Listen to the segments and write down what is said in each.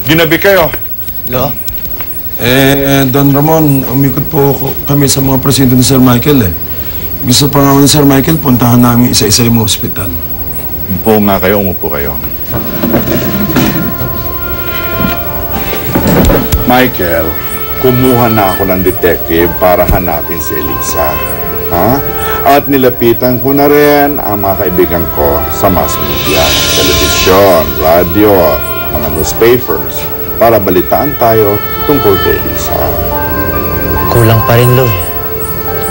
Ginabi kayo. Lo? Don Ramon, umikot po kami sa mga presinto ni Sir Michael eh. Gusto pa nga ni Sir Michael, puntahan namin isa-isa yung ospital. Umupo nga kayo, umupo kayo. Michael, kumuha na ako ng detective para hanapin si Elisa. Ha? At nilapitan ko na rin ang mga kaibigan ko sa mass media, telebisyon, radyo, mga newspapers, para balitaan tayo tungkol kay Elisa. Kulang pa rin, Lo.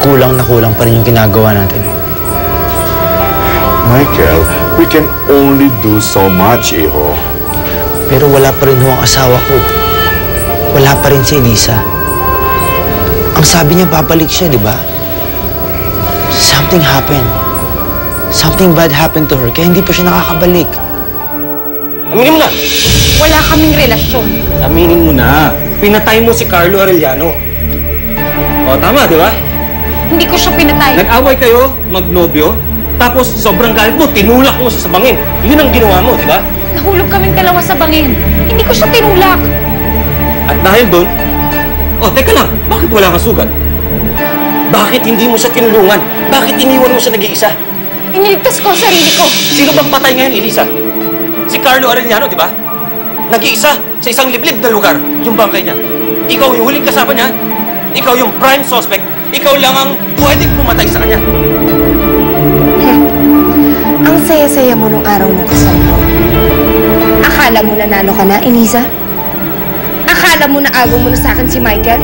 Kulang na kulang pa rin yung ginagawa natin. Michael, we can only do so much, iho. Pero wala pa rin ho ang asawa ko. Wala pa rin si Elisa. Ang sabi niya, babalik siya, di ba? Something happened. Something bad happened to her, kaya hindi pa siya nakakabalik. Aminin mo na! Wala kaming relasyon. Aminin mo na! Pinatay mo si Carlo Arellano. O, tama, di ba? Hindi ko siya pinatay. Nag-away kayo, magnobyo, tapos sobrang galit mo, tinulak mo siya sa bangin. Yun ang ginawa mo, di ba? Nahulog kaming dalawa sa bangin. Hindi ko siya tinulak. At dahil doon, teka lang, bakit wala kang sugat? Bakit hindi mo siya tinulungan? Bakit iniwan mo siya nag-iisa? Iniligtas ko ang sarili ko. Sino bang patay ngayon, Elisa? Si Carlo Arellano, di ba? Nag-iisa sa isang liblib na lugar, yung bangkay niya. Ikaw yung huling kasama niya. Ikaw yung prime suspect. Ikaw lang ang pwedeng pumatay sa kanya. Ang saya-saya mo nung araw nung kasal mo. Akala mo nanalo ka na, Elisa? Akala mo na agaw mo na sa akin si Michael?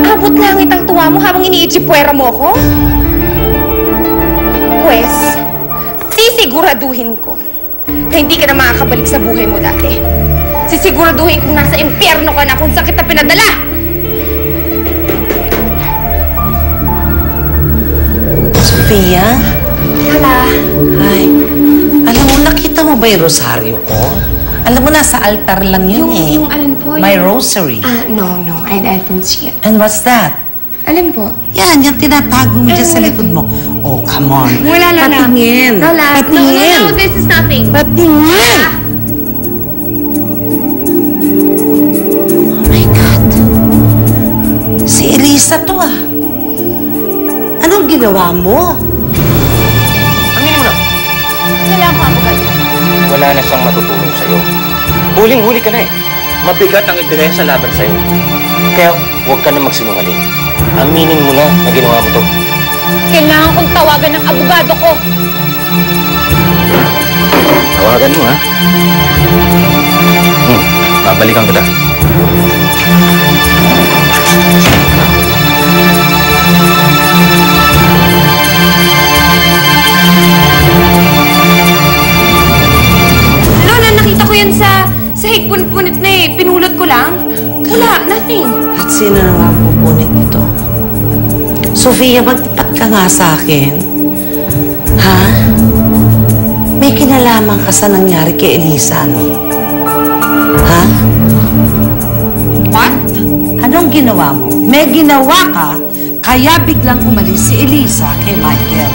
Abot langit ang tuwa mo habang iniitsipwera mo ko? Pwes, sisiguraduhin ko na hindi ka na makakabalik sa buhay mo dati. Sisiguraduhin kong nasa impyerno ka na kung saan kita pinadala! Sophia? Hala. Ay, alam mo, nakita mo ba yung rosaryo ko? Alam mo, nasa altar lang yun Yung alin po? My rosary. No, I didn't see it. And what's that? Alin po? Yan, yung tinatago mo dyan sa likod mo. Oh, come on. Wala, Lola. Patingin. Lola. Patingin. No, this is nothing. Patingin. Oh my God. Si Elisa to ah. Anong ginawa mo? Aminin mo na, Kailangan ko abogado. wala na siyang matutulong sa'yo. Huling-huli ka na eh. Mabigat ang ebidensya laban sa'yo. Kaya huwag ka na magsinungaling. Aminin mo na ginawa mo to. Kailangan kong tawagan ng abogado ko. Tawagan mo, ha? Babalikan kita. Lola, nakita ko yan sa higpun-punit na eh. Pinulot ko lang. Wala, nothing. At sino na nga pupunit nito? Sofia, magtapat ka nga sa akin. Ha? May kinalaman ka sa nangyari kay Elisa, no? Ha? What? Anong ginawa mo? May ginawa ka, kaya biglang umalis si Elisa kay Michael.